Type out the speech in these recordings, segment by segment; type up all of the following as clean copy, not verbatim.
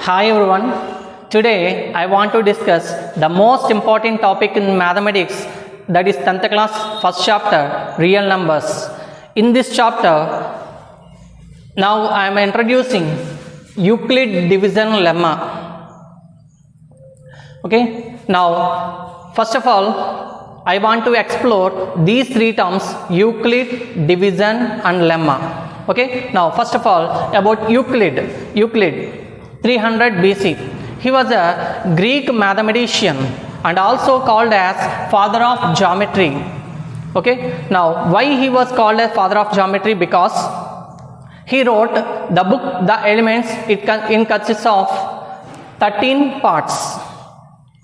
Hi everyone. Today I want to discuss the most important topic in mathematics, that is 10th class first chapter, real numbers. In this chapter, now I am introducing Euclid division lemma. Okay. Now first of all, I want to explore these three terms: Euclid, division and lemma. Okay. Now first of all, about Euclid 300 BC. He was a Greek mathematician and also called as father of geometry. Okay. Now why he was called as father of geometry? Because he wrote the book The Elements. It consists of 13 parts.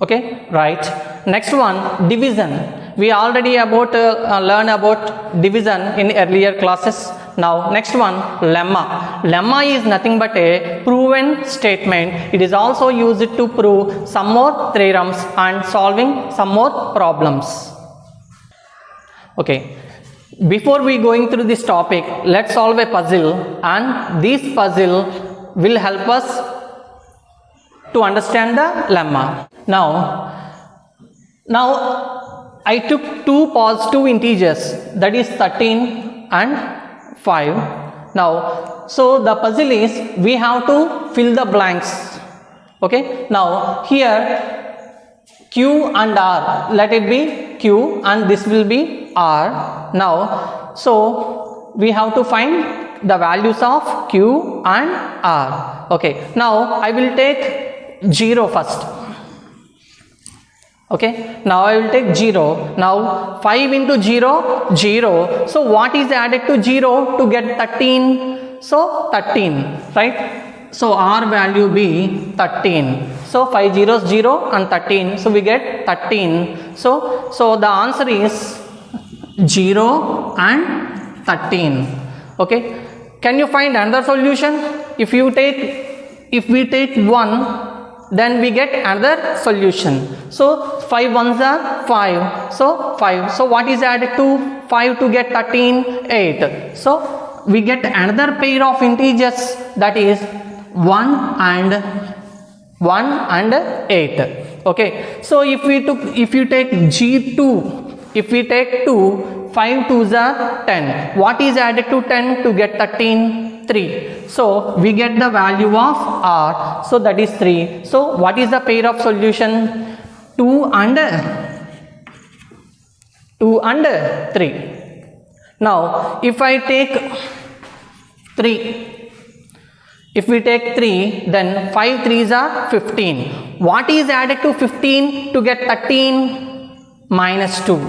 Okay, right. Next one, division. We already learn about division in earlier classes. Now next one, lemma. Lemma is nothing but a proven statement. It is also used to prove some more theorems and solving some more problems. Okay. Before we going through this topic, let's solve a puzzle, and this puzzle will help us to understand the lemma. Now I took two positive integers, that is 13 and 5. Now, so the puzzle is we have to fill the blanks. Okay. Now here Q and R, let it be Q and this will be R. Now, so we have to find the values of Q and R. Okay. Now I will take 0 first. Okay. Now I will take 0. Now 5 into 0, 0. So what is added to 0 to get 13? So 13, right? So R value be 13. So 5 zeros 0 and 13. So we get 13. So the answer is 0 and 13. Okay. Can you find another solution? If we take 1, then we get another solution. So 5 ones are 5. So 5. So what is added to 5 to get 13? 8. So we get another pair of integers, that is 1 and 8. Okay. So if you take G2, if we take 2, 5 2s are 10. What is added to 10 to get 13? 3. So we get the value of R. So that is 3. So what is the pair of solution? 2 and 3. Now if I take 3, if we take 3, then 5 3s are 15. What is added to 15 to get 13? Minus 2.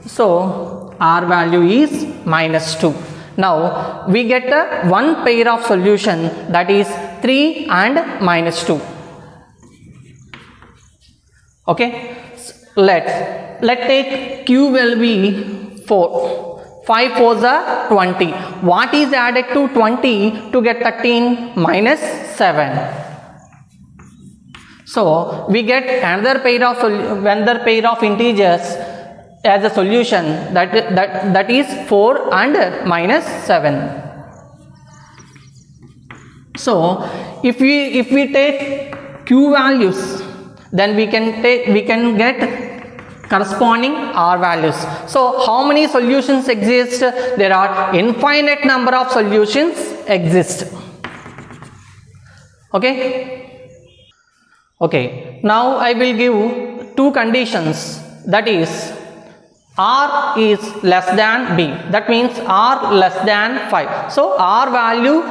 So R value is minus 2. Now we get one pair of solution, that is 3 and minus 2. Okay. Let's take Q will be 4. 5 4s are 20. What is added to 20 to get 13? Minus 7. So we get another pair of integers as a solution, that is 4 and minus 7. So if we take Q values, then we can get corresponding R values. So how many solutions exist? There are infinite number of solutions exist. Okay. Now I will give two conditions, that is R is less than B. That means R less than 5. So R value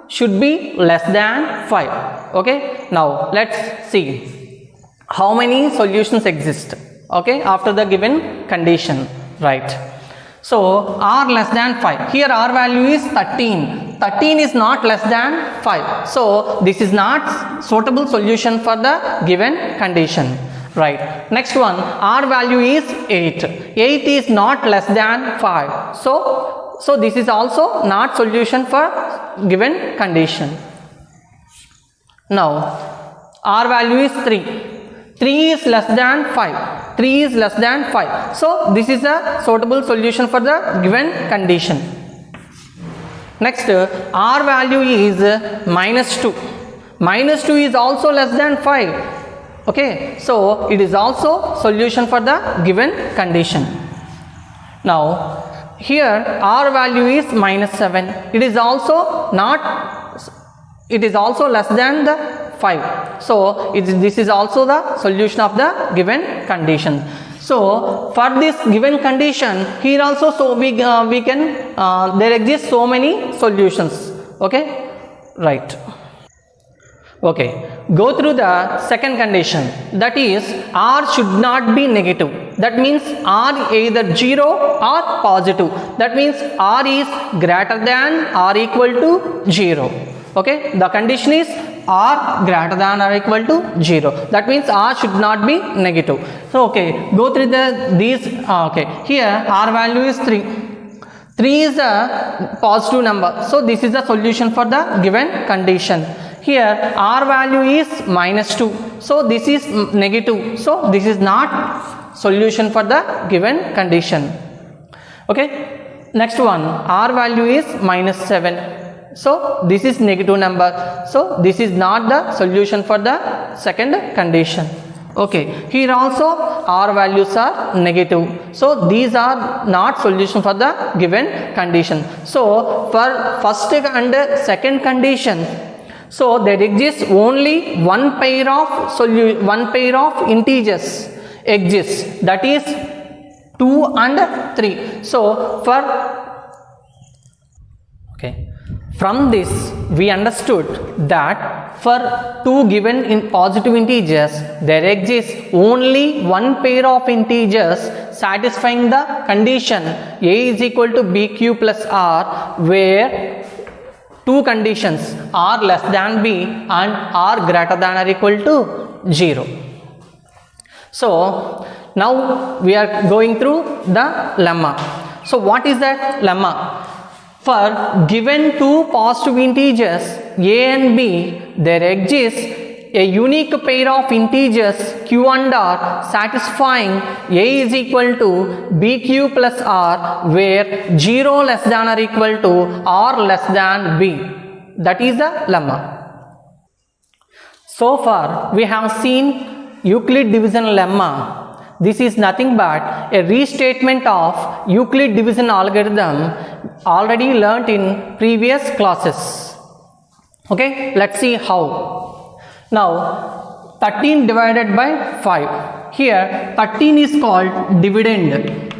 should be less than 5. Okay. Now let's see how many solutions exist. Okay. After the given condition, right? So R less than 5. Here R value is 13. 13 is not less than 5. So this is not suitable solution for the given condition. Right. Next one, R value is 8. 8 is not less than 5. So this is also not solution for given condition. Now R value is 3. 3 is less than 5. 3 is less than 5. So this is a suitable solution for the given condition. Next, R value is minus 2. minus 2 is also less than 5. Okay, so it is also solution for the given condition. Now here R value is minus 7. It is also less than the 5. So this is also the solution of the given condition. So for this given condition, here also, so we can there exist so many solutions. Okay, right. Okay, go through the second condition, that is R should not be negative. That means R either 0 or positive. That means R is greater than or equal to 0. Okay, the condition is R greater than or equal to 0. That means R should not be negative. So okay, go through these. Okay, here R value is 3. 3 is a positive number. So this is the solution for the given condition. Here R value is minus 2. So this is negative. So this is not solution for the given condition. Okay, next one, R value is minus 7. So this is negative number. So this is not the solution for the second condition. Okay, here also R values are negative. So these are not solution for the given condition. So for first and second condition, so there exists only one pair of integers exists, that is 2 and 3. So from this we understood that for two given positive integers, there exists only one pair of integers satisfying the condition A is equal to BQ plus R, where two conditions R less than B and R greater than or equal to 0. So now we are going through the lemma. So what is that lemma? For given two positive integers A and B, there exists a unique pair of integers Q and R satisfying A is equal to BQ plus R, where 0 less than or equal to R less than B. That is the lemma. So far we have seen Euclid division lemma. This is nothing but a restatement of Euclid division algorithm already learnt in previous classes. Okay, let's see how. Now 13 divided by 5. Here 13 is called dividend.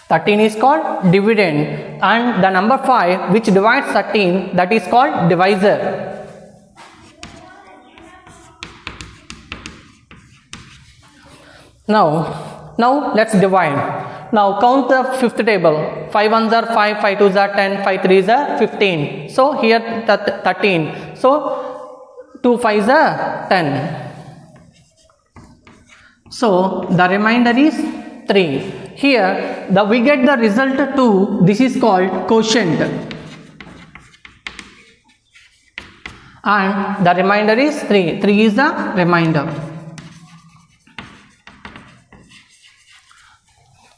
13 is called dividend, and the number 5 which divides 13, that is called divisor. Now let's divide. Now count the fifth table. 5 ones are 5, 5 twos are 10, 5 threes are 15. So here 13. So 2 fives are 10. So the remainder is 3. Here we get the result 2. This is called quotient. And the remainder is 3. 3 is the remainder.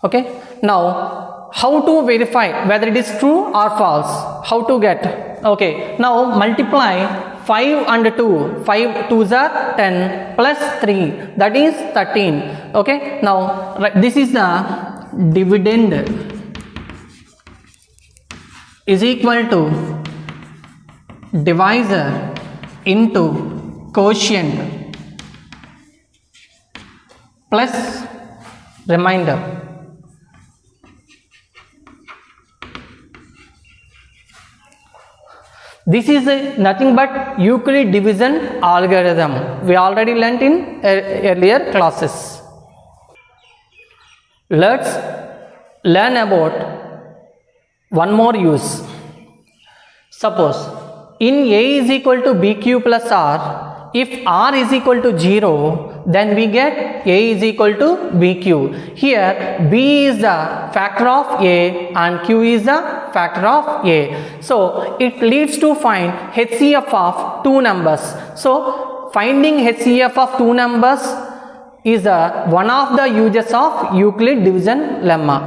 Okay, now how to verify whether it is true or false? How to get? Okay, now multiply 5 and 2. 5 twos are 10 plus 3, that is 13. Okay, now this is the dividend is equal to divisor into quotient plus remainder. This is nothing but Euclid division algorithm. We already learnt in earlier classes. Let's learn about one more use. Suppose in A is equal to BQ plus R, if R is equal to 0, then we get A is equal to BQ. Here B is the factor of A and Q is the factor of A. So it leads to find HCF of two numbers. So finding HCF of two numbers is one of the uses of Euclid division lemma.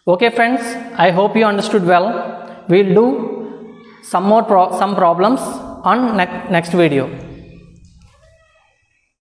Okay friends, I hope you understood well. We'll do some problems on next video.